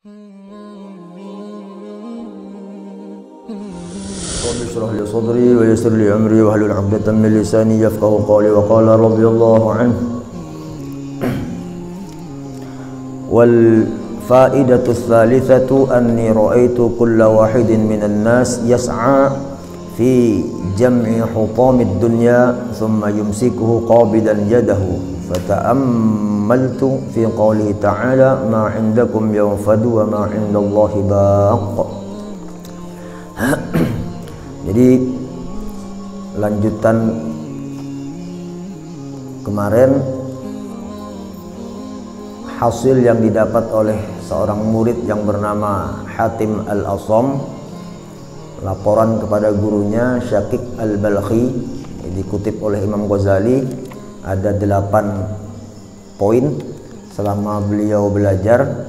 Rabbi shrah li sadri wa yassir li amri wa hlul 'uqdatam min lisani yafqahu qawli wa qala radhiyallahu anhu wal faidatu tsalitsatu anni ra'aitu kulla wahidin minan nas yas'a fi jam'i hutamid dunya thumma yumsikuhu qabidan yadahu fata'ammaltu fi qawli ta'ala ma 'indakum yanfadu wa ma 'indallahi baq. Jadi lanjutan kemarin, hasil yang didapat oleh seorang murid yang bernama Hatim Al-Asam, laporan kepada gurunya Syakik Al-Balkhi, dikutip oleh Imam Ghazali, ada 8 poin selama beliau belajar.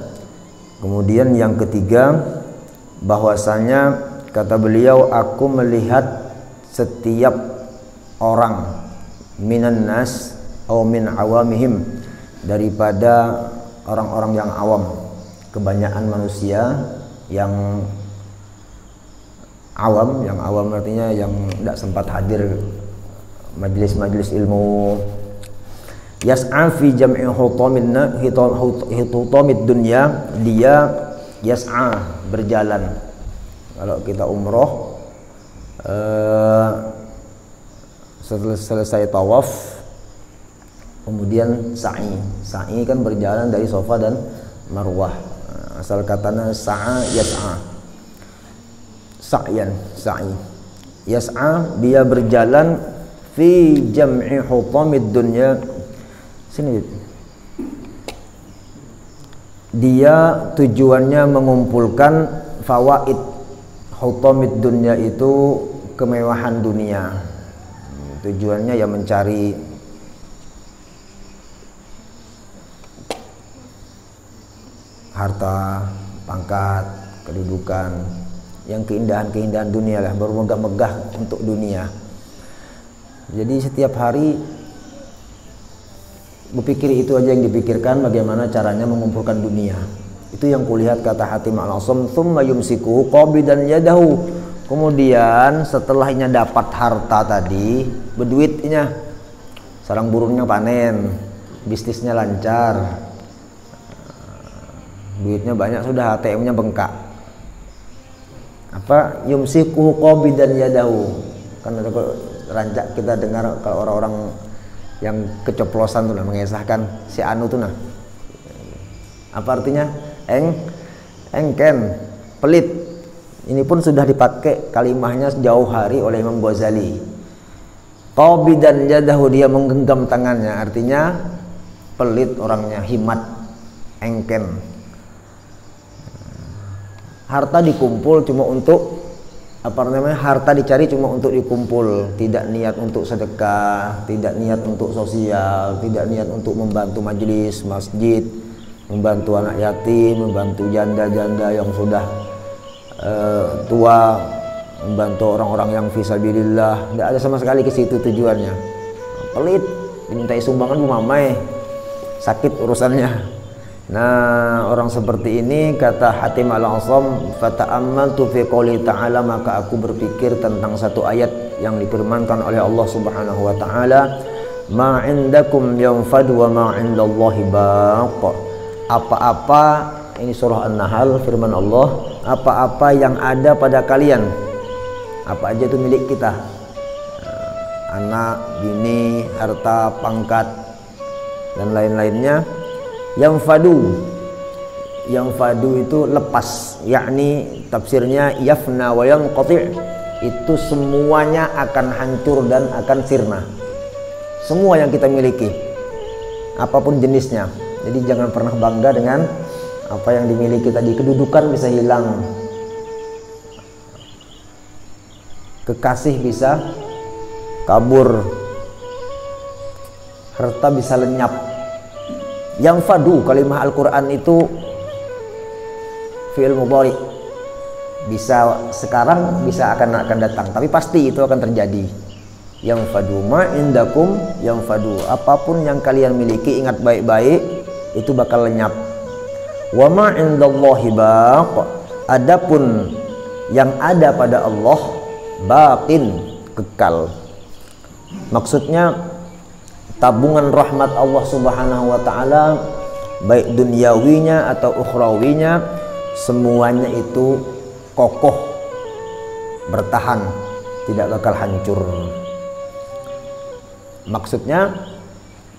Kemudian yang ketiga, bahwasanya kata beliau, aku melihat setiap orang minan nas atau min awamihim, daripada orang-orang yang awam, kebanyakan manusia yang awam artinya yang tidak sempat hadir majelis-majelis ilmu. Yas'a fi jam'i hutamid dunya, dia yas'a, berjalan. Kalau kita umroh selesai tawaf, kemudian sa'i kan berjalan dari Safa dan Marwah. Asal katanya sa'a yas'a, sa'yan, sa'i. Yas'a, dia berjalan fi jam'i hutamid dunya. Sini. Dia tujuannya mengumpulkan fawaid. Hutamid dunya itu kemewahan dunia. Tujuannya ya mencari harta, pangkat, kedudukan, yang keindahan-keindahan dunia lah, baru megah-megah untuk dunia. Jadi setiap hari berpikir itu aja yang dipikirkan, bagaimana caranya mengumpulkan dunia. Itu yang kulihat, kata Hatim Al-Asam, thumma yumsikuhu qabidan yadahu. Kemudian setelahnya dapat harta tadi, berduitnya, sarang burungnya panen, bisnisnya lancar, duitnya banyak, sudah ATM-nya bengkak. Apa? Yumsikuhu qabidan yadahu. Kan ada rancak kita dengar kalau orang-orang yang keceplosan tuh, mengesahkan si anu tuh, apa artinya? Engken, pelit. Ini pun sudah dipakai kalimahnya jauh hari oleh Imam Ghazali. Qabidan yadahu, dia menggenggam tangannya, artinya pelit orangnya, himat, engken. Harta dikumpul cuma untuk harta dicari cuma untuk dikumpul, tidak niat untuk sedekah, tidak niat untuk sosial, tidak niat untuk membantu majelis masjid, membantu anak yatim, membantu janda-janda yang sudah tua, membantu orang-orang yang fisabilillah. Tidak ada sama sekali ke situ tujuannya. Pelit, dimintai sumbangan bu mamai, sakit urusannya. Nah, orang seperti ini, kata Hatim Al-Asam, fata'ammaltu fi qouli ta'ala, maka aku berpikir tentang satu ayat yang difirmankan oleh Allah Subhanahu wa taala, ma 'indakum yanfadu wa ma 'indallahi baq. Apa-apa, ini surah An-Nahl, firman Allah, apa-apa yang ada pada kalian, apa aja itu milik kita, anak, bini, harta, pangkat, dan lain-lainnya. Yang fadu itu lepas, yakni tafsirnya yafna wa yanqati', itu semuanya akan hancur dan akan sirna. Semua yang kita miliki, apapun jenisnya. Jadi jangan pernah bangga dengan apa yang dimiliki tadi. Kedudukan bisa hilang, kekasih bisa kabur, harta bisa lenyap. Yang fadu, kalimah Al-Quran itu fi'il mudhari, bisa sekarang, bisa akan datang, tapi pasti itu akan terjadi. Yang fadu, ma indakum yang fadu, apapun yang kalian miliki, ingat baik-baik, itu bakal lenyap. Wa ma indallahi baq, adapun yang ada pada Allah baqin, kekal. Maksudnya tabungan rahmat Allah Subhanahu wa taala, baik duniawinya atau ukhrawinya, semuanya itu kokoh, bertahan, tidak bakal hancur. Maksudnya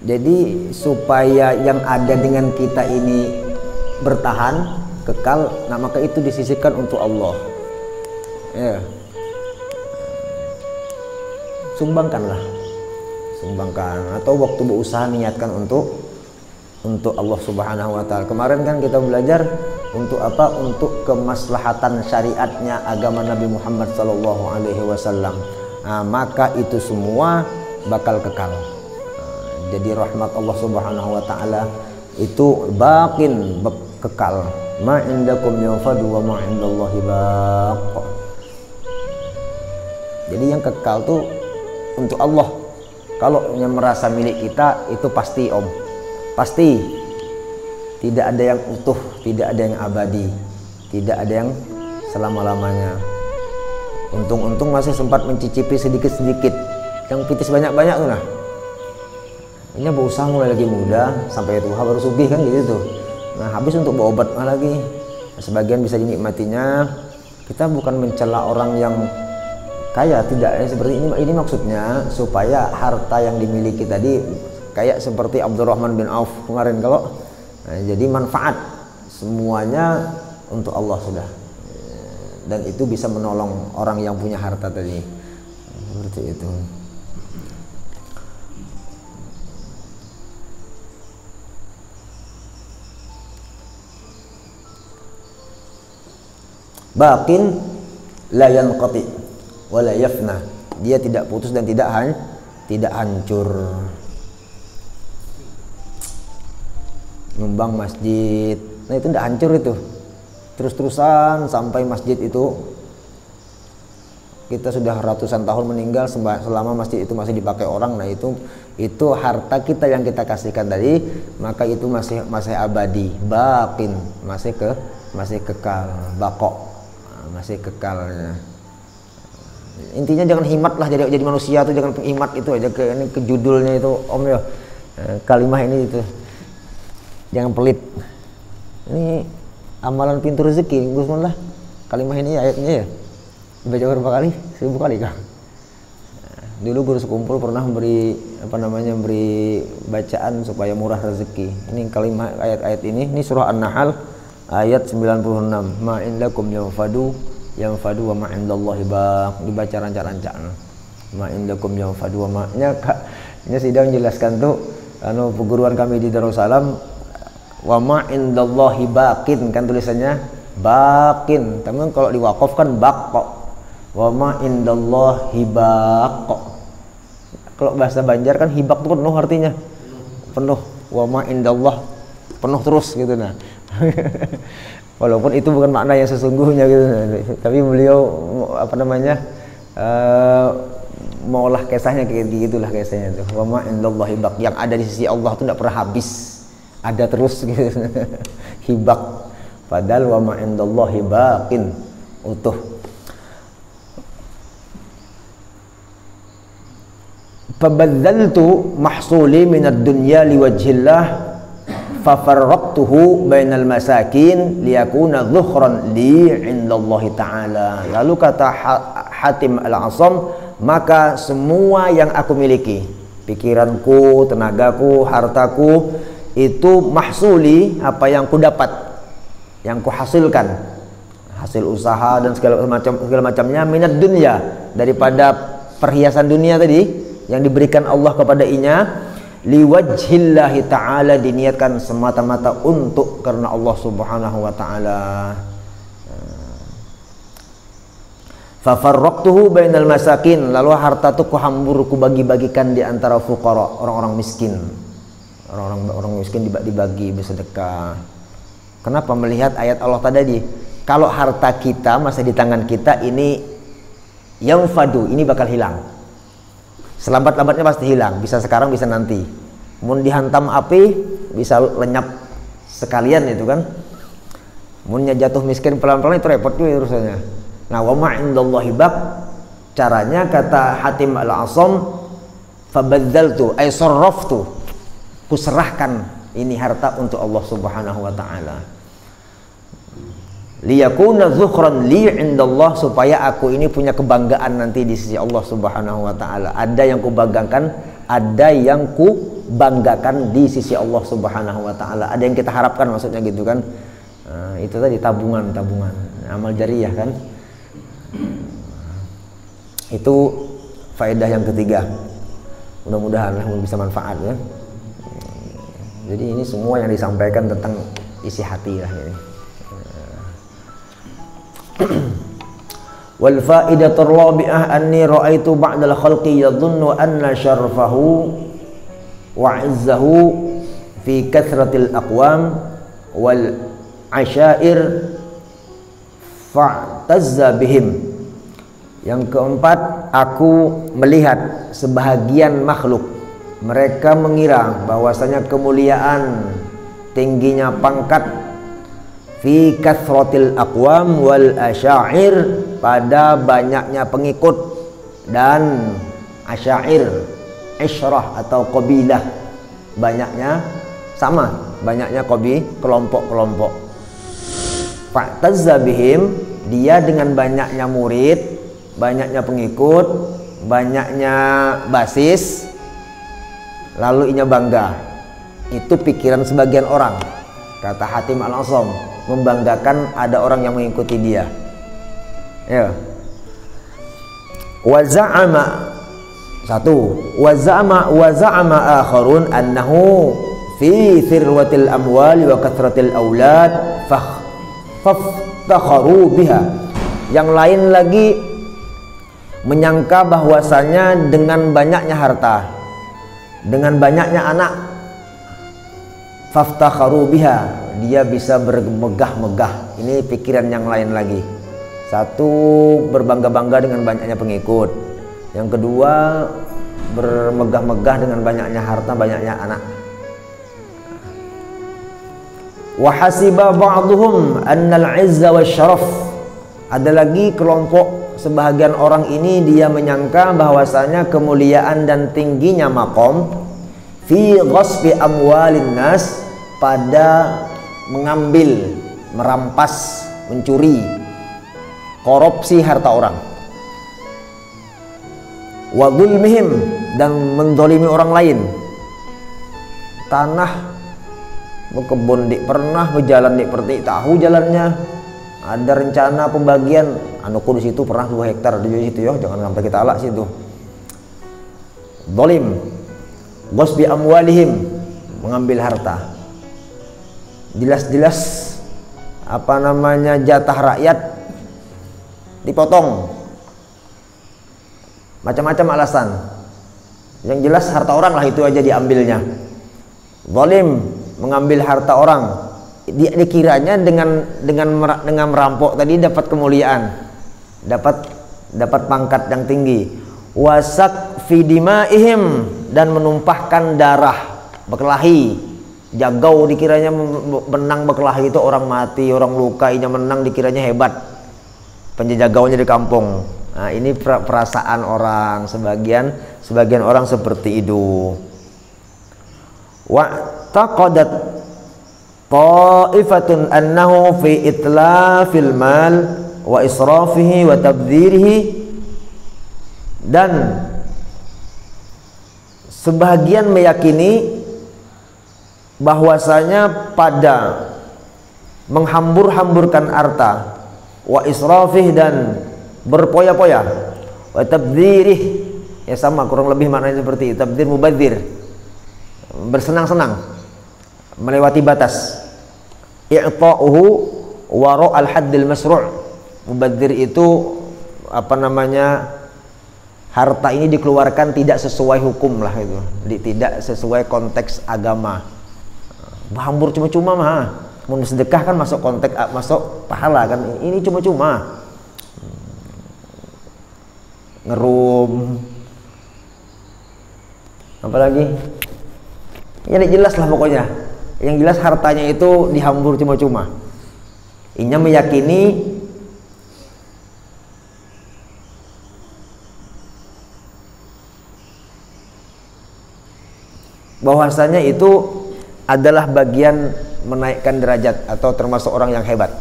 jadi supaya yang ada dengan kita ini bertahan, kekal, nah maka itu disisihkan untuk Allah. Ya. Sumbangkanlah, sumbangkan, atau waktu berusaha niatkan untuk Allah Subhanahu wa taala. Kemarin kan kita belajar untuk apa? Untuk kemaslahatan syariatnya agama Nabi Muhammad sallallahu alaihi wasallam. Nah, maka itu semua bakal kekal. Jadi rahmat Allah Subhanahu wa taala itu baqin, kekal. Ma indakum yanfadu wa ma indallahi baq. Jadi yang kekal tuh untuk Allah. Kalau yang merasa milik kita itu pasti pasti tidak ada yang utuh, tidak ada yang abadi, tidak ada yang selama-lamanya. Untung-untung masih sempat mencicipi sedikit-sedikit, yang pitis banyak-banyak tuh nah. Ini berusaha mulai lagi muda sampai tua baru sugih kan gitu tuh. Nah habis untuk berobat lagi, sebagian bisa dinikmatinya. Kita bukan mencela orang yang kaya, tidak seperti ini maksudnya supaya harta yang dimiliki tadi kayak seperti Abdurrahman bin Auf kemarin kalau jadi manfaat semuanya untuk Allah sudah, dan itu bisa menolong orang yang punya harta tadi seperti itu. Baqin la yanqati wa la yafna, dia tidak putus dan tidak hancur. Nyumbang masjid, nah itu tidak hancur itu, terus-terusan sampai masjid itu kita sudah ratusan tahun meninggal selama masjid itu masih dipakai orang. Nah itu harta kita yang kita kasihkan tadi, maka itu masih abadi, baqin, masih kekal, baqo, masih kekal. Intinya jangan himat lah, jadi manusia tuh jangan himat itu aja ke judulnya itu ya, kalimah ini itu. Jangan pelit. Ini amalan pintu rezeki, Gusman lah. Kalimah ini ayatnya ya. Dibaca berapa kali? 1000 kali kah? Dulu guru sekumpul pernah beri bacaan supaya murah rezeki. Ini kalimah ayat-ayat ini surah An-Nahl ayat 96. Ma indakum yanfadu wa ma indallahi baq. Dibaca rancak-rancak. Ma indakum yanfadu wa ma. Nya sidang menjelaskan tuh perguruan kami di Darussalam. Wa ma indallahi baqin kan tulisannya baqin, tapi kalau diwakaf kan baqqa. Wa ma indallahi baqqa. Kalau bahasa Banjar kan hibak itu penuh artinya. Penuh. Wa ma indallah penuh terus gitu nah. Walaupun itu bukan makna yang sesungguhnya gitu. Tapi beliau maulah kisahnya kayak gitulah kisahnya tuh. Wa ma indallahi baq, yang ada di sisi Allah itu tidak pernah habis. Ada terus gitu. Hibak, padahal wa ma indallahi baqin, utuh. Fabadzaltu mahsuli minad dunya liwajhillah fafarraqtuhu bainal masakin liyakuna dhukhran li indallahi ta'ala. Lalu kata Hatim Al-Asam, maka semua yang aku miliki, pikiranku, tenagaku, hartaku, itu mahsuli, apa yang ku dapat, yang ku hasilkan, hasil usaha dan segala macamnya, minat dunia, daripada perhiasan dunia tadi yang diberikan Allah kepada inya, liwajhillahi ta'ala, diniatkan semata-mata untuk karena Allah Subhanahu wa ta'ala. Fafarraqtuhu bainal masakin, lalu harta itu ku hambur, ku bagi-bagikan di antara fuqara, orang-orang miskin. Orang miskin dibagi, bersedekah. Kenapa? Melihat ayat Allah tadi, kalau harta kita masih di tangan kita ini yang fadu, ini bakal hilang. Selambat-lambatnya pasti hilang, bisa sekarang bisa nanti. Mau dihantam api bisa lenyap sekalian itu kan. Munnya jatuh miskin pelan-pelan itu repot juga urusannya. Nah, wa ma indallahi baq, caranya kata Hatim al-Asam, fabadzaltu ay sarraftu, kuserahkan ini harta untuk Allah Subhanahu wa taala. Liyakuna zukhran li indallah, supaya aku ini punya kebanggaan nanti di sisi Allah Subhanahu wa taala. Ada yang kubanggakan, ada yang kubanggakan di sisi Allah Subhanahu wa taala. Ada yang kita harapkan, maksudnya gitu kan. Nah, itu tadi tabungan amal jariyah kan. Itu faedah yang ketiga. Mudah-mudahan bisa manfaat ya. Jadi ini semua yang disampaikan tentang isi hati lah ini. Wal faidatur rabi'ah anni ra'aitu ba'dal khalqi yadhunnu anna syarfahu wa 'izzahu fi kathratil aqwam wal asyair fa'tazza bihim. Yang keempat, aku melihat sebahagian makhluk, mereka mengira bahwasanya kemuliaan, tingginya pangkat, fi kathratil aqwam wal asyair, pada banyaknya pengikut dan asyair, isyrah atau qabilah, banyaknya sama, banyaknya kelompok-kelompok. Fa'tazza bihim, dia dengan banyaknya murid, banyaknya pengikut, banyaknya basis, lalu inya bangga. Itu pikiran sebagian orang, kata Hatim al-Asam, membanggakan ada orang yang mengikuti dia. Ya. Wa za'ama, satu, wa za'ama akharun annahu fi thirwatil amwali wa kathratil aulad faftakharu biha. Yang lain lagi menyangka bahwasanya dengan banyaknya harta, dengan banyaknya anak, faftakharu biha, dia bisa bermegah-megah. Ini pikiran yang lain lagi. Satu, berbangga-bangga dengan banyaknya pengikut. Yang kedua, bermegah-megah dengan banyaknya harta, banyaknya anak. Wa hasiba ba'dhum annal 'izza wasyaraf. Ada lagi kelompok sebahagian orang ini, dia menyangka bahwasanya kemuliaan dan tingginya maqam fi ghasbi amwalin nas, pada mengambil, merampas, mencuri, korupsi harta orang, wa dzulmihim, dan mendolimi orang lain. Tanah berkebun dik pernah, berjalan dik perti tahu jalannya, ada rencana pembagian, anuku di situ pernah 2 hektar di situ ya, jangan sampai kita alak situ. Dolim, ghasbi amwalihim, mengambil harta. Jelas-jelas apa namanya, jatah rakyat dipotong, macam-macam alasan. Yang jelas harta orang lah itu aja diambilnya. Zalim, mengambil harta orang. Dikiranya dengan merampok tadi dapat kemuliaan, dapat pangkat yang tinggi. Wasak fi dimaihim, dan menumpahkan darah, berkelahi. Jagau dikiranya menang berkelahi, itu orang mati, orang luka, inya menang dikiranya hebat, penjagaunya di kampung. Nah, ini perasaan orang, sebagian orang seperti itu. Wa taqadat ta'ifatun annahu fi itlafil mal wa israfihi wa tabdzirihi, dan sebagian meyakini bahwasanya pada menghambur-hamburkan harta, wa israfih, dan berpoya-poya, wa tabdzirih, ya sama kurang lebih maknanya seperti itu. Tabdzir, mubadzir, bersenang-senang, melewati batas. I'ta'uhu wara' al-haddil masru'. Mubadzir itu apa namanya, harta ini dikeluarkan tidak sesuai hukum lah, itu tidak sesuai konteks agama. Hambur cuma-cuma mah, mau sedekah kan masuk konteks, masuk pahala kan. Ini cuma-cuma ngerum, apalagi ya jelas lah pokoknya. Yang jelas hartanya itu dihambur cuma-cuma. Inya meyakini bahwasanya itu adalah bagian menaikkan derajat atau termasuk orang yang hebat.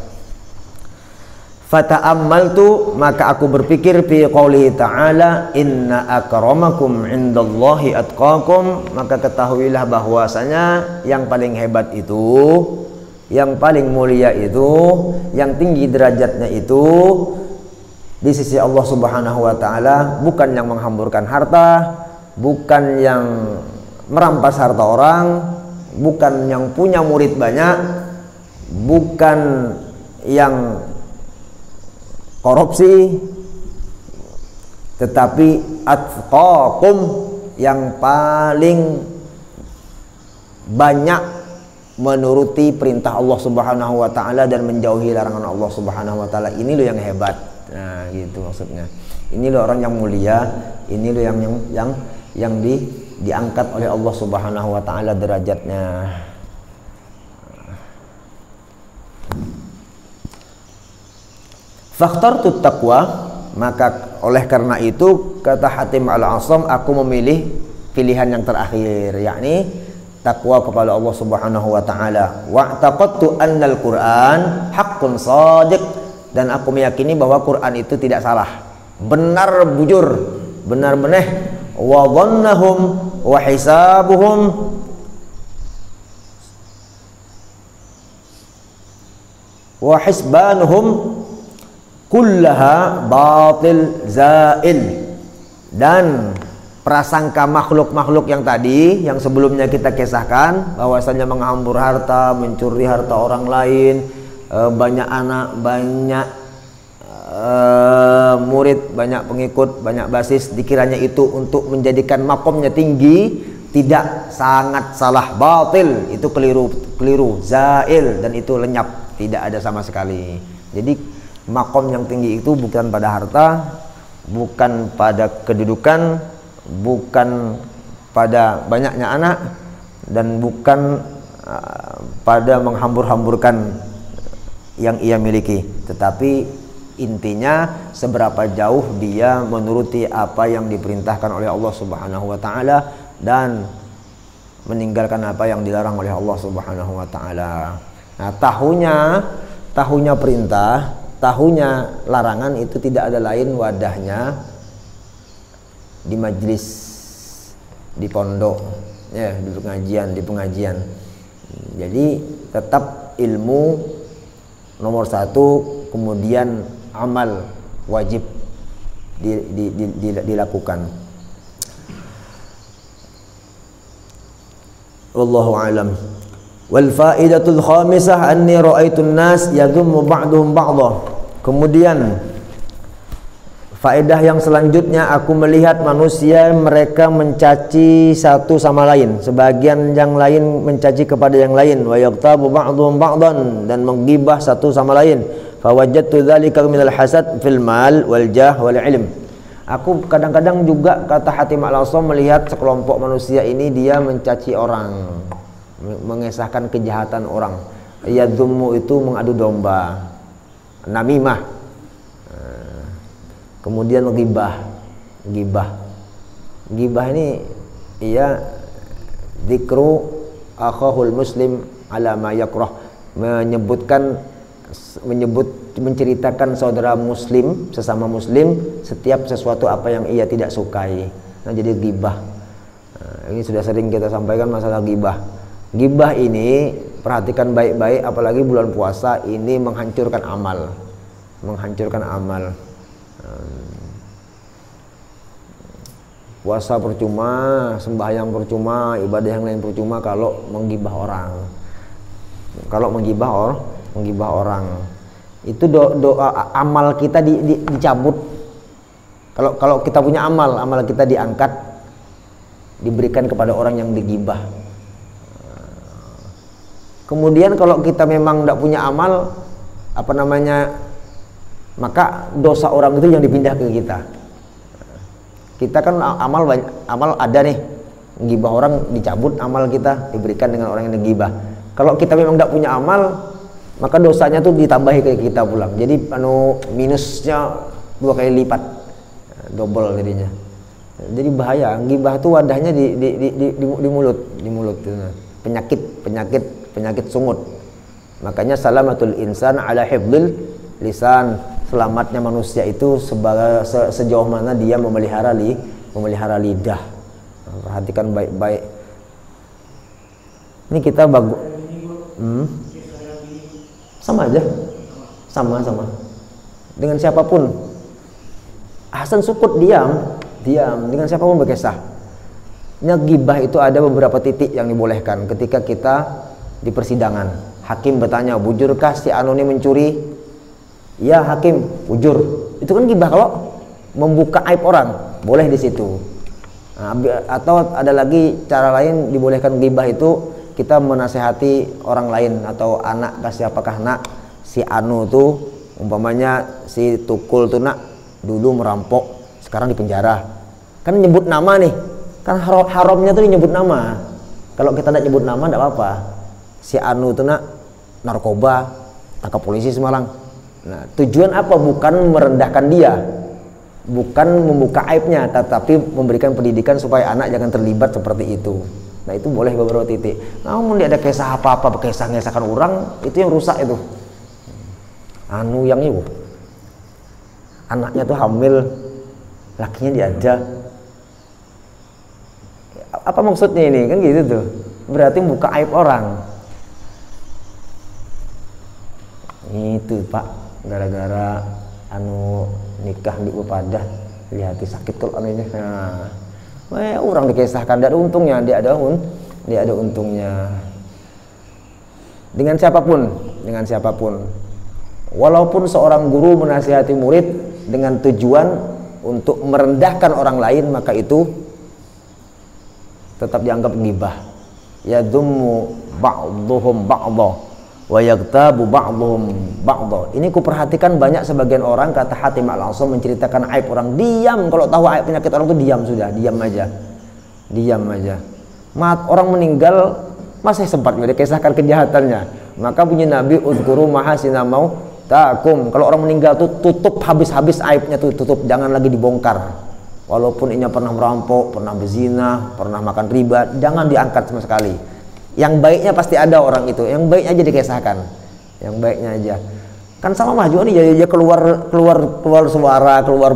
Fata'ammaltu, maka aku berpikir fi qoulihi ta'ala inna akramakum indallahi atqakum, maka ketahuilah bahwasanya yang paling hebat itu, yang paling mulia itu, yang tinggi derajatnya itu di sisi Allah Subhanahu wa taala bukan yang menghamburkan harta, bukan yang merampas harta orang, bukan yang punya murid banyak, bukan yang korupsi, tetapi atqakum, yang paling banyak menuruti perintah Allah Subhanahu wa taala dan menjauhi larangan Allah Subhanahu wa taala. Ini loh yang hebat. Nah, gitu maksudnya. Ini loh orang yang mulia, ini loh yang diangkat oleh Allah Subhanahu wa taala derajatnya. Fakhtartu taqwa, maka oleh karena itu kata Hatim Al-Asam, aku memilih pilihan yang terakhir, yakni takwa kepada Allah Subhanahu wa taala. Wa taqattu annal Qur'an haqqun shadiq, dan aku meyakini bahwa Quran itu tidak salah, benar bujur, benar beneh. Wa dhannahum wa hisabuhum wa hisbanuhum kullaha batil zail, dan prasangka makhluk-makhluk yang tadi yang sebelumnya kita kisahkan bahwasanya menghambur harta, mencuri harta orang lain, banyak anak, banyak murid, banyak pengikut, banyak basis, dikiranya itu untuk menjadikan makomnya tinggi, tidak, sangat salah, batil, itu keliru, zail, dan itu lenyap, tidak ada sama sekali. Jadi makom yang tinggi itu bukan pada harta, bukan pada kedudukan, bukan pada banyaknya anak, dan bukan pada menghambur-hamburkan yang ia miliki, tetapi intinya seberapa jauh dia menuruti apa yang diperintahkan oleh Allah Subhanahu wa taala dan meninggalkan apa yang dilarang oleh Allah Subhanahu wa taala. Nah, tahunya perintah, tahunya larangan itu tidak ada lain wadahnya di majlis, di pondok, ya, di pengajian. Jadi tetap ilmu nomor satu, kemudian amal wajib dilakukan. Wallahu a'lam. Wal faidatul khamisah anni ra'aitun nas yadhummu ba'duhum ba'dha. Kemudian faedah yang selanjutnya, aku melihat manusia mereka mencaci satu sama lain, sebagian yang lain mencaci kepada yang lain, wa yaqtabu ba'dhum ba'dhan, dan menggibah satu sama lain. Fawajadtu dzalika minal hasad fil mal wal jah wal ilm. Aku kadang-kadang juga, kata Hatim Al-Asam, melihat sekelompok manusia ini dia mencaci orang, mengesahkan kejahatan orang. Yadhummu itu mengadu domba, namimah, kemudian gibah ini ia dzikru akhahul muslim ala ma yakrah, menceritakan saudara muslim, sesama muslim, setiap sesuatu apa yang ia tidak sukai. Nah, jadi gibah, ini sudah sering kita sampaikan masalah gibah. Gibah ini perhatikan baik-baik, apalagi bulan puasa ini menghancurkan amal. Puasa percuma, sembahyang percuma, ibadah yang lain percuma kalau menggibah orang. Kalau menggibah orang itu amal kita dicabut. Kalau kita punya amal kita diangkat, diberikan kepada orang yang digibah. Kemudian kalau kita memang tidak punya amal, maka dosa orang itu yang dipindah ke kita. Kita kan amal ada nih, menggibah orang dicabut, amal kita diberikan dengan orang yang digibah. Kalau kita memang tidak punya amal, maka dosanya tuh ditambahi ke kita pulang. Jadi minusnya 2 kali lipat, double jadinya. Jadi bahaya. Ghibah tuh wadahnya di mulut penyakit sungut. Makanya salamatul insan ala hifdzil lisan, selamatnya manusia itu sejauh mana dia memelihara lidah. Nah, perhatikan baik-baik. Ini kita bagus. Sama aja, sama dengan siapapun. Hasan Sukut diam dengan siapapun berkisah. Ghibah itu ada beberapa titik yang dibolehkan. Ketika kita di persidangan, hakim bertanya, bujurkah si anu ini mencuri? Ya hakim, bujur. Itu kan ghibah. Kalau membuka aib orang, boleh di situ. Nah, atau ada lagi cara lain dibolehkan ghibah itu, kita menasehati orang lain atau anak, kasih apakah nak si anu tuh umpamanya si Tukul tuh nak dulu merampok, sekarang di penjara. Kan nyebut nama nih, kan haramnya tuh nyebut nama. Kalau kita tidak nyebut nama tidak apa-apa. Si anu tuh nak narkoba, tangkap polisi Semarang. Nah, tujuan apa? Bukan merendahkan dia, bukan membuka aibnya, tetapi memberikan pendidikan supaya anak jangan terlibat seperti itu. Nah, itu boleh beberapa titik. Namun dia ada kisah apa-apa, kisah-ngesahkan orang, itu yang rusak itu. Anu yang itu, anaknya tuh hamil, lakinya diajak. Apa maksudnya ini? Kan gitu tuh. Berarti buka aib orang. Itu Pak, gara-gara anu nikah di Upadah, lihat sakit kalau anunya. Nah, orang dikisahkan, tidak ada untungnya, dia ada untungnya. Dengan siapapun, walaupun seorang guru menasihati murid dengan tujuan untuk merendahkan orang lain, maka itu tetap dianggap ghibah. Yadummu ba'dhuhum ba'dha wa yaghtabu ba'dhuhum ba'dha. Ini kuperhatikan banyak sebagian orang, kata Hatim Al-Asam, menceritakan aib orang. Diam, kalau tahu aib penyakit orang itu diam sudah, diam aja. Orang meninggal masih sempat dikisahkan kejahatannya. Maka bunyi Nabi, uzkuru mahasina mautakum. Kalau orang meninggal tuh tutup habis-habis aibnya tuh, tutup, jangan lagi dibongkar. Walaupun ini pernah merampok, pernah berzina, pernah makan riba, jangan diangkat sama sekali. Yang baiknya pasti ada orang itu, yang baik aja dikisahkan, yang baiknya aja. Kan sama mah juga nih, ya keluar suara, keluar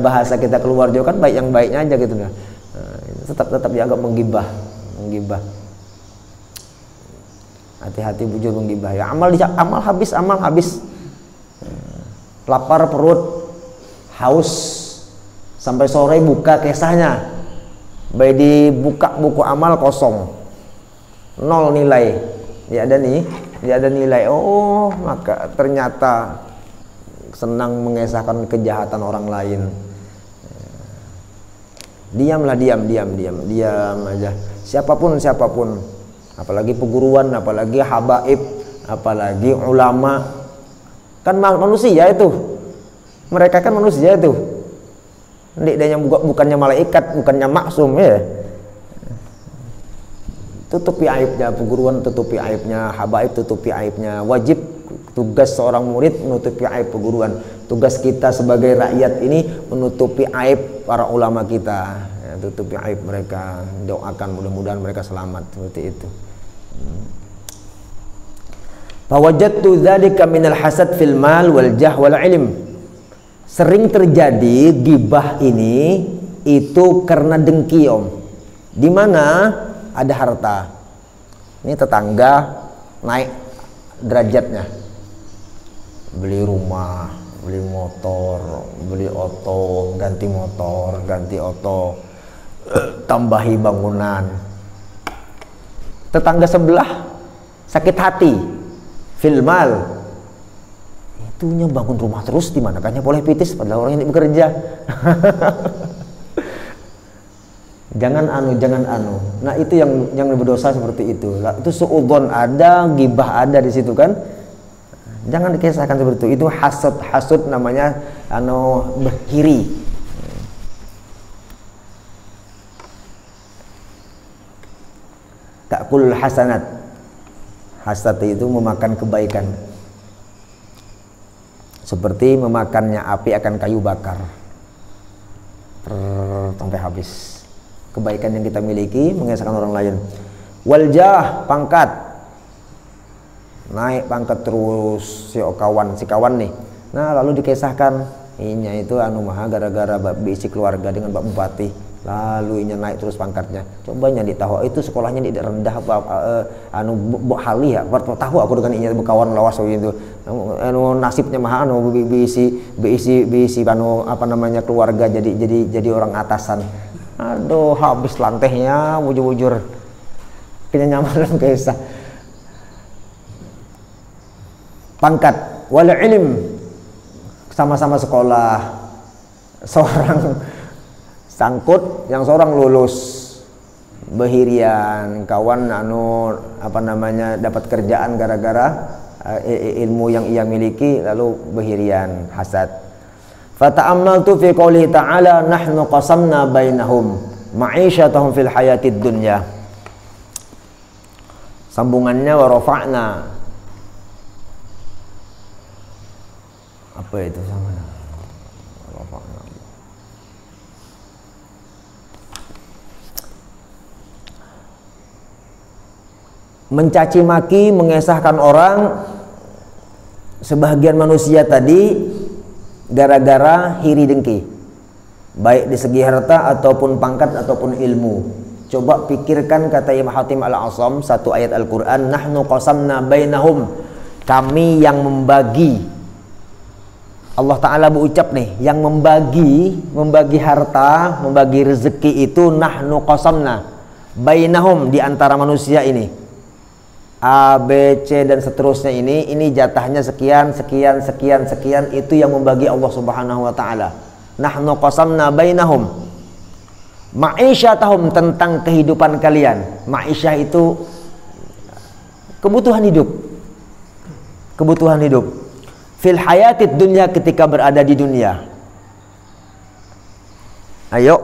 bahasa kita keluar juga kan baik, yang baiknya aja gitu nah. Tetap dianggap menggibah. Hati-hati bujur menggibah ya. Amal habis. Lapar perut, haus, sampai sore buka kisahnya. Baik dibuka buku amal kosong. 0 nilai. Dia ada nilai. Oh, maka ternyata senang mengesahkan kejahatan orang lain. Diamlah, diam aja. Siapapun, apalagi peguruan, apalagi habaib, apalagi ulama, kan manusia itu. Mereka kan manusia itu. Dia bukannya malaikat, bukannya maksum ya. Tutupi aibnya, peguruan tutupi aibnya, habaib tutupi aibnya. Wajib tugas seorang murid menutupi aib peguruan. Tugas kita sebagai rakyat ini menutupi aib para ulama kita, ya, tutupi aib mereka, doakan mudah-mudahan mereka selamat, seperti itu. Fawajadtu dzalika minal hasad fil mal wal jah wal ilm. Sering terjadi ghibah ini itu karena dengki, Om. Di mana ada harta, ini tetangga naik derajatnya, beli rumah, beli motor, beli oto, ganti motor, ganti oto, tambahi bangunan. Tetangga sebelah sakit hati, filmal, itunya bangun rumah terus, di mana kannya boleh pitis padahal orang ini bekerja. Jangan anu. Nah, itu yang berdosa seperti itu. Itu suudzon ada, ghibah ada di situ kan. Jangan dikisahkan seperti itu. Itu hasud namanya, berhiri. Ta'kulul hasanat. Hasad itu memakan kebaikan, seperti memakannya api akan kayu bakar sampai habis. Kebaikan yang kita miliki mengesahkan orang lain. Waljah, pangkat, naik pangkat terus si kawan nih. Nah lalu dikisahkan ini itu anu maha gara-gara bisi keluarga dengan Pak Bupati, lalu ini naik terus pangkatnya. Coba nyari tahu itu sekolahnya di rendah anu hali ya, tahu aku dengan ini kawan lawas gitu. Anu nasibnya maha anu bisi anu apa namanya keluarga jadi orang atasan. Aduh habis lantehnya wujur-wujur kenyamanan kisah. Pangkat wal ilm, sama-sama sekolah, seorang sangkut yang seorang lulus behirian, kawan anu apa namanya dapat kerjaan gara-gara ilmu yang ia miliki lalu behirian, hasad. Fata'ammaltu fi qouli ta'ala nahnu qasamna bainahum ma'isyatahum fil hayatid dunya. Sambungannya wa rafa'na. Apa itu sama? Rafa'na. Mencaci maki, mengesahkan orang, sebahagian manusia tadi gara-gara hiri dengki, baik di segi harta ataupun pangkat ataupun ilmu. Coba pikirkan kata Imam Hatim Al-Asam, satu ayat Al-Quran, nahnu qasamna bainahum, kami yang membagi. Allah Ta'ala berucap nih, yang membagi harta, membagi rezeki itu nahnu qasamna bainahum, di antara manusia ini. A, B, C dan seterusnya ini jatahnya sekian, itu yang membagi Allah Subhanahu wa taala. Nahnu qasamna bainahum ma'isyatahum, tentang kehidupan kalian. Ma'isyah itu kebutuhan hidup. Kebutuhan hidup. Fil hayatid dunya, ketika berada di dunia. Ayo.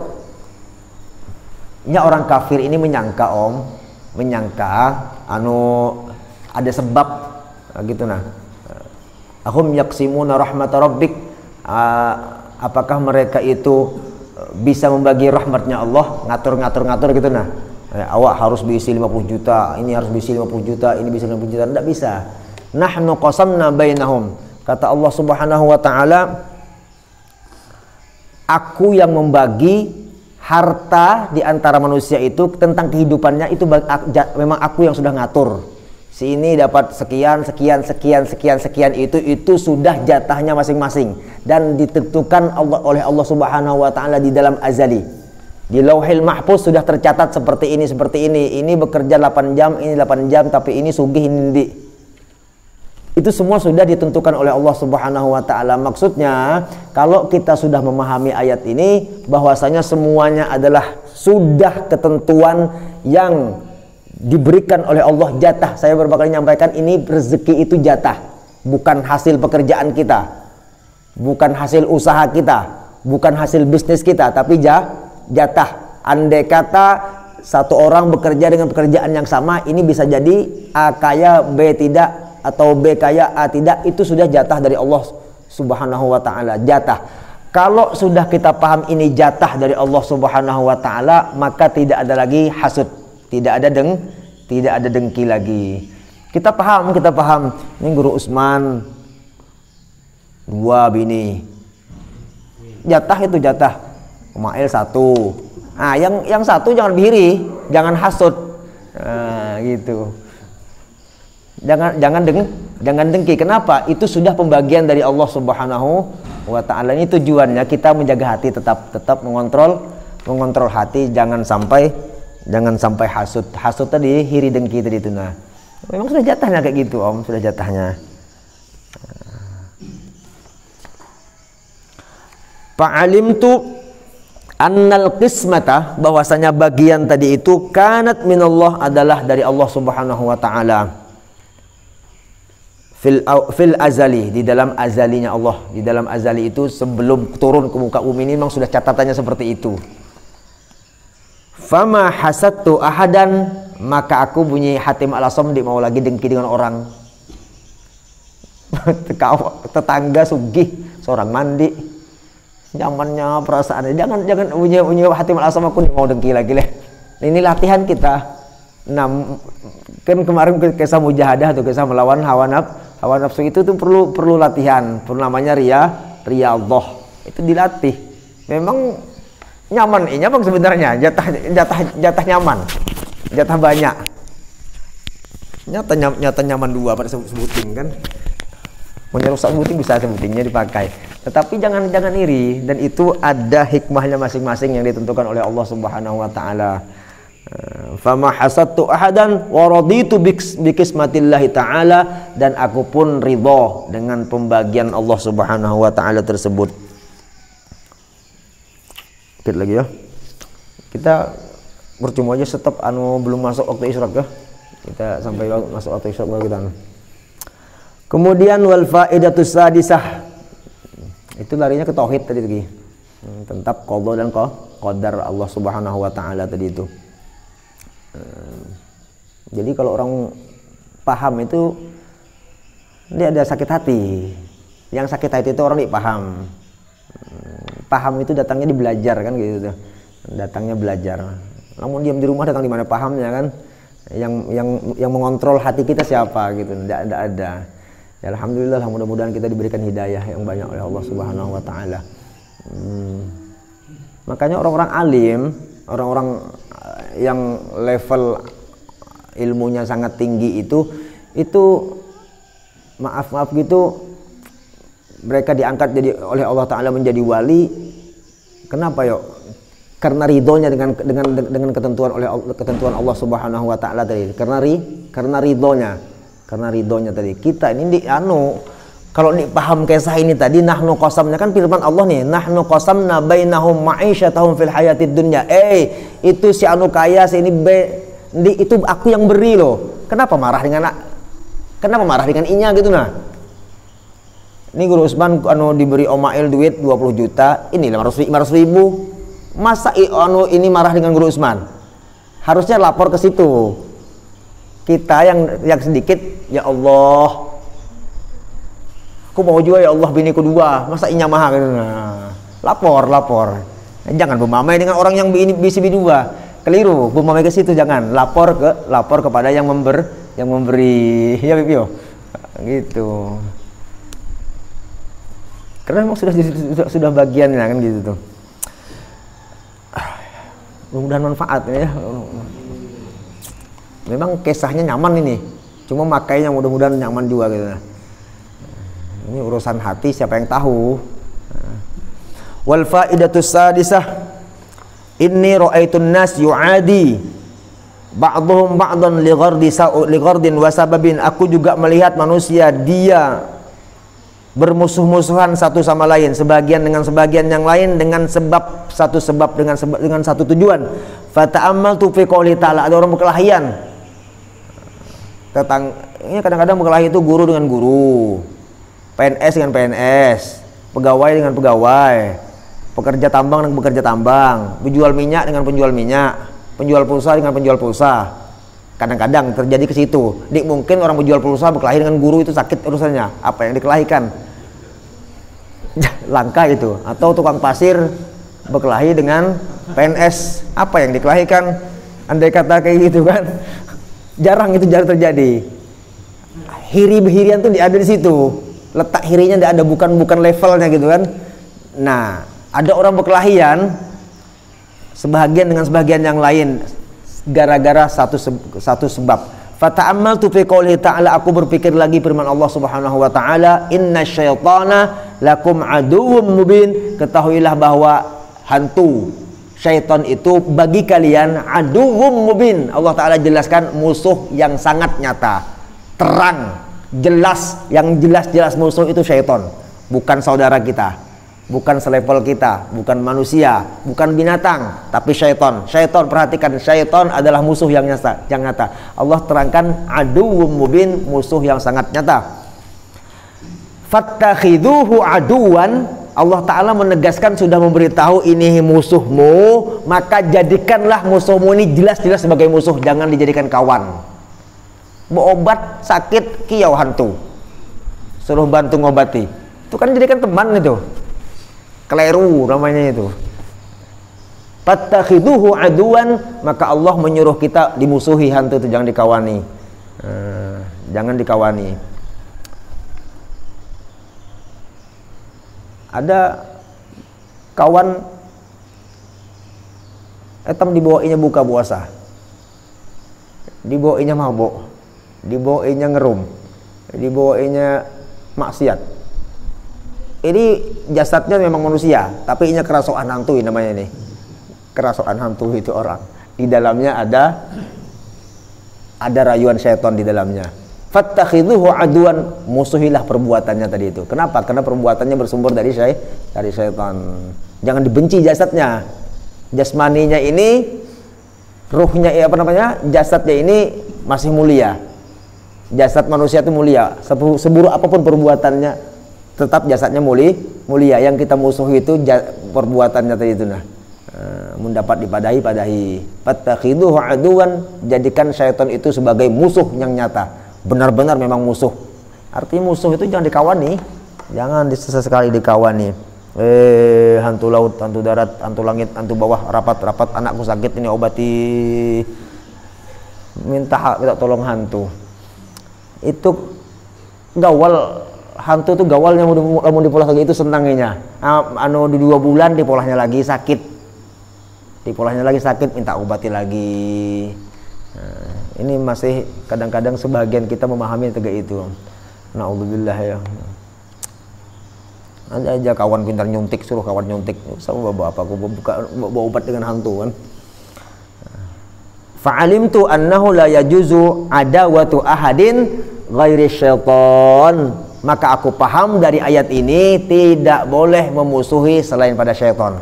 Ini orang kafir ini menyangka anu ada sebab gitu nah. Ahum yaqsimuna rahmat rabbik, apakah mereka itu bisa membagi rahmatnya Allah, ngatur gitu nah. Awak harus diisi 50 juta, ini harus diisi 50 juta, ini bisa 50 juta, tidak bisa. Nahnu qasamna bainahum, kata Allah Subhanahu wa taala, aku yang membagi harta di antara manusia itu, tentang kehidupannya itu memang aku yang sudah ngatur. Si ini dapat sekian, itu sudah jatahnya masing-masing dan ditentukan oleh Allah Subhanahu wa taala di dalam azali. Di Lauhil Mahfuz sudah tercatat seperti ini. Ini bekerja 8 jam, ini 8 jam, tapi ini sugih, ini itu semua sudah ditentukan oleh Allah Subhanahu wa taala. Maksudnya, kalau kita sudah memahami ayat ini, bahwasanya semuanya adalah sudah ketentuan yang diberikan oleh Allah, jatah. Saya beberapa kali menyampaikan ini rezeki itu jatah, bukan hasil pekerjaan kita, bukan hasil usaha kita, bukan hasil bisnis kita, tapi jatah. Andai kata satu orang bekerja dengan pekerjaan yang sama, ini bisa jadi A kaya, B tidak, atau B kaya, A tidak, itu sudah jatah dari Allah Subhanahu wa taala, jatah. Kalau sudah kita paham ini jatah dari Allah Subhanahu wa taala, maka tidak ada lagi hasud, tidak ada dengki lagi. Kita paham. Ini Guru Usman 2 bini. Jatah itu jatah. Umail 1. Ah, yang 1 jangan biri, jangan hasud. Nah, gitu. Jangan dengki. Kenapa? Itu sudah pembagian dari Allah Subhanahu wa taala. Ini tujuannya kita menjaga hati, tetap mengontrol hati, jangan sampai hasud. Hasud tadi hiri dengki tadi itu. Nah, memang sudah jatahnya kayak gitu, Om, sudah jatahnya. Fa'alimtu annal qismata, bahwasanya bagian tadi itu kanat minallah, adalah dari Allah Subhanahu wa taala. Fil azali, di dalam azalinya Allah, di dalam azali itu sebelum turun ke muka bumi ini memang sudah catatannya seperti itu. Fama hasadtu ahadan maka aku bunyi Hatim Al-Asam di mau lagi dengki dengan orang. Tetangga sugih, seorang mandi, nyamannya perasaannya. Jangan bunyi Hatim Al-Asam aku mau dengki lagi leh. Ini latihan kita. Nah, kan kemarin kisah mujahadah atau kisah melawan hawa nafsu itu tuh perlu latihan. Perlu namanya riyadhah. Itu dilatih. Memang nyaman ini bang sebenarnya, jatah nyaman, jatah banyak, nyata nyaman dua pada sebutin kan. Punya rusak sebutin bisa sebutinnya dipakai, tetapi jangan iri, dan itu ada hikmahnya masing-masing yang ditentukan oleh Allah Subhanahu wa taala. Fama hasadtu ahadan wa raditu bi qismatillahi taala, dan aku pun ridha dengan pembagian Allah Subhanahu wa taala tersebut. Dikit lagi ya, kita percuma aja stop belum masuk waktu isyraq ya, kita sampai masuk waktu isyraq baru kita Kemudian wal faidatus sadisah, itu larinya ke tauhid tadi tentang qada dan qadar Allah Subhanahu wa taala tadi itu. Jadi kalau orang paham itu dia ada sakit hati. Yang sakit hati itu orang paham. Paham itu datangnya di belajar kan gitu, datangnya belajar. Namun diam di rumah datang di mana pahamnya kan? Yang mengontrol hati kita siapa gitu? Tidak ada. Ya, alhamdulillah, mudah-mudahan kita diberikan hidayah yang banyak oleh Allah Subhanahu wa taala. Makanya orang-orang alim, orang-orang yang level ilmunya sangat tinggi itu maaf gitu, mereka diangkat jadi oleh Allah Taala menjadi wali. Kenapa yuk? Karena ridhonya dengan ketentuan Allah Subhanahu wa taala tadi. Karena ridhonya tadi. Kita ini kalau paham kisah ini tadi, nahnu qasamna, kan firman Allah nih, nahnu qasamna bainahum ma'isyatahum fil hayatid dunya. Itu si anu kaya, si ini itu aku yang beri loh. Kenapa marah dengan inya gitu nah? Ini Guru Usman diberi Omail duit 20 juta, ini 500 ribu. Masa ini marah dengan Guru Usman? Harusnya lapor ke situ. Kita yang sedikit, ya Allah, aku mau juga ya Allah bini kedua, masa inya mahal gitu. Nah, lapor. Jangan bermamai dengan orang yang bisi dua. Keliru, bermamai ke situ jangan. Lapor kepada yang memberi. Ya Bibio. Gitu. Karena memang sudah bagiannya kan gitu tuh. Mudah-mudahan manfaat ya. Memang kisahnya nyaman ini. Cuma makainya mudah-mudahan nyaman juga gitu. Ini urusan hati, siapa yang tahu. Wal faidatus sadisah, inni ra'aitun nas yu'adi ba'dhum ba'dan li ghardin wa sababin. Aku juga melihat manusia dia bermusuh-musuhan satu sama lain, sebagian dengan sebagian yang lain dengan satu sebab dengan satu tujuan. Fata'ammaltu fi qouli ta'ala, ada orang berkelahian. Ini kadang-kadang berkelahi itu guru dengan guru, PNS dengan PNS, pegawai dengan pegawai, pekerja tambang dengan pekerja tambang, penjual minyak dengan penjual minyak, penjual pulsa dengan penjual pulsa. Kadang-kadang terjadi ke situ. Mungkin orang penjual pulsa berkelahi dengan guru, itu sakit urusannya. Apa yang dikelahikan? Langka itu. Atau tukang pasir berkelahi dengan PNS, apa yang dikelahikan? Andai kata kayak gitu kan, jarang terjadi. Hiri-hirian tuh ada di situ. Letak hirinya ada, bukan levelnya gitu kan. Nah, ada orang berkelahian sebagian dengan sebagian yang lain gara-gara satu sebab. Fata'ammaltu fi qouli ta'ala, aku berpikir lagi firman Allah Subhanahu wa taala, innasyaitana lakum aduwwum mubin. Ketahuilah bahwa hantu syaitan itu bagi kalian aduwwum mubin. Allah taala jelaskan musuh yang sangat nyata, terang, jelas, yang jelas-jelas musuh itu syaitan, bukan saudara kita, bukan selevel kita, bukan manusia, bukan binatang, tapi syaitan. Syaitan, perhatikan, syaitan adalah musuh yang nyata. Allah terangkan aduwwum mubin, musuh yang sangat nyata. Fattakhiduhu aduwan, Allah Ta'ala menegaskan, sudah memberitahu ini musuhmu, maka jadikanlah musuhmu ini jelas-jelas sebagai musuh, jangan dijadikan kawan. Berobat sakit kiyau hantu, suruh bantu ngobati, itu kan jadikan teman, itu keliru namanya itu. Fattakhiduhu aduan, maka Allah menyuruh kita dimusuhi hantu itu, jangan dikawani. Jangan dikawani. Ada kawan etam dibawainya buka puasa, dibawainya mabuk, dibawainya ngerum, dibawainya maksiat. Ini jasadnya memang manusia, tapi ini kerasukan hantu namanya ini. Kerasukan hantu itu orang. Di dalamnya ada rayuan syaitan di dalamnya. Fattakhidhuhu aduan, musuhilah perbuatannya tadi itu. Kenapa? Karena perbuatannya bersumber dari syaitan. Jangan dibenci jasadnya. Jasmaninya ini, ruhnya jasadnya ini masih mulia. Jasad manusia itu mulia. Seburuk apapun perbuatannya, tetap jasadnya mulia. Yang kita musuhi itu perbuatannya tadi itu. Mendapat dipadahi. Fattakhidhuhu aduan, jadikan syaitan itu sebagai musuh yang nyata. Benar-benar memang musuh. Artinya musuh itu jangan dikawani, jangan sesekali dikawani. Hantu laut, hantu darat, hantu langit, hantu bawah, rapat, anakku sakit ini obati, minta tolong hantu. Itu gawal, hantu itu gawalnya mau dipolah lagi itu senangnya. Di 2 bulan dipolahnya lagi sakit, minta obati lagi. Ini masih kadang-kadang sebagian kita memahami tegak itu. Na'udzubillah ya. Ada aja kawan pintar nyuntik, suruh kawan nyuntik. Sama bawa apa? Aku bawa obat dengan hantu kan. Fa'alimtu annahu la yajuzu adawatu ahadin ghairi syaitan. Maka aku paham dari ayat ini tidak boleh memusuhi selain pada syaitan.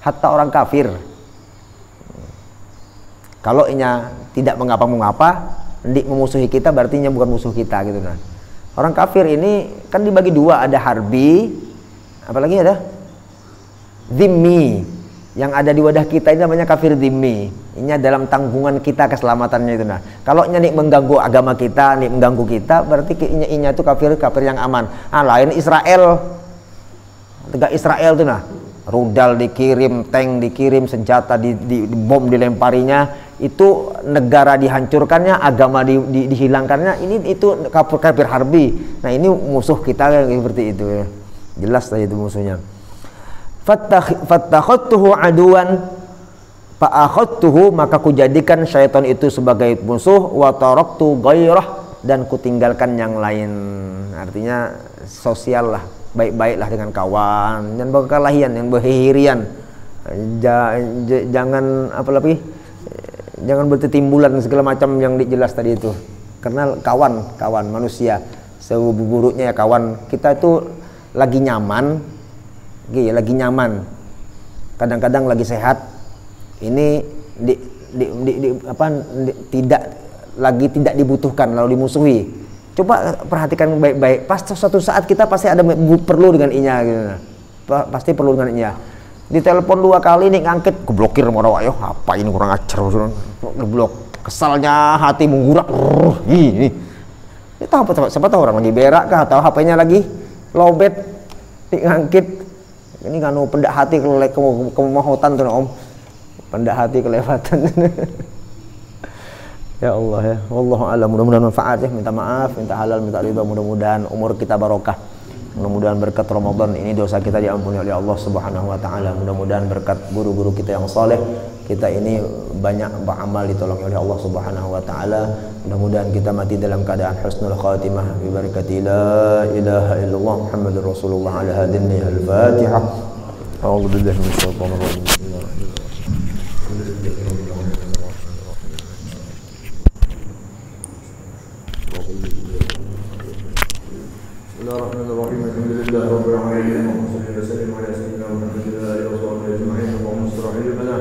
Hatta orang kafir. Kalau inya tidak mengapa-mengapa, hendak memusuhi kita, berarti inya bukan musuh kita gitu kan. Orang kafir ini kan dibagi 2, ada harbi, apalagi ada dhimmi. Yang ada di wadah kita ini namanya kafir dhimmi. Ini dalam tanggungan kita keselamatannya itu. Nah, kalau inya mengganggu agama kita, mengganggu kita, berarti inya itu kafir yang aman. Lain Israel. Tegak Israel tuh nah. Rudal dikirim, tank dikirim, senjata bom dilemparinya, itu negara dihancurkannya, agama dihilangkannya, itu kafir harbi. Nah ini musuh kita seperti itu ya. Jelas tadi itu musuhnya. Fattakhadtuhu aduan, fa'akhadtuhu, maka kujadikan syaitan itu sebagai musuh, wa taraktu ghairah, dan kutinggalkan yang lain. Artinya sosial lah, baik-baiklah dengan kawan, jangan berkelahian, yang berhirian, jangan apalagi, jangan bertimbulan segala macam yang dijelas tadi itu. Karena kawan manusia seburuknya ya kawan. Kita itu lagi nyaman, kadang-kadang lagi sehat, ini tidak dibutuhkan lalu dimusuhi. Coba perhatikan baik-baik. Pas suatu saat kita pasti ada perlu dengan inya gitu. Pasti perlu dengan inya. Ditelepon 2 kali nih ngangkit, keblokir sama orang, apa ini kurang ajar, ngeblok. Kesalnya hati menggurak. Ini tahu apa? Siapa tahu orang lagi berak kah, atau HP-nya lagi lowbat, ngangkit. Ini kan pendak hati kemahotan tuh om. Pendak hati kelewatan. Ya Allah ya, wallahu a'lam. Mudah-mudahan manfaat ya, minta maaf, minta halal, minta ridha, mudah-mudahan umur kita barokah. Mudah-mudahan berkat Ramadan ini dosa kita diampuni oleh Allah Subhanahu wa taala. Mudah-mudahan berkat guru-guru kita yang saleh, kita ini banyak beramal ditolong oleh Allah Subhanahu wa taala. Mudah-mudahan kita mati dalam keadaan husnul khatimah bi barakati la ilaha illallah Muhammadur Rasulullah ala hadinni al-Fatihah. A'udzu billahi minasyaitonir rajim. Bismillahirrahmanirrahim. Alhamdulillahi rabbil alamin. Wassalatu wassalamu ala sayyidina Muhammadin wa alihi washabbihi ajma'in. Allahumma shrah lana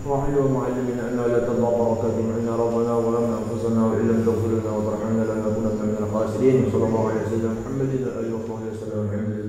wa hlul mu'allimina anna la tadha barakatuhu inna rabbana wa lam anfusana wa illam taghfir lana wa tarhamna lanakunanna minal khasirin. Sallallahu alaihi wasallam Muhammadin wa alihi washabbihi wasallam.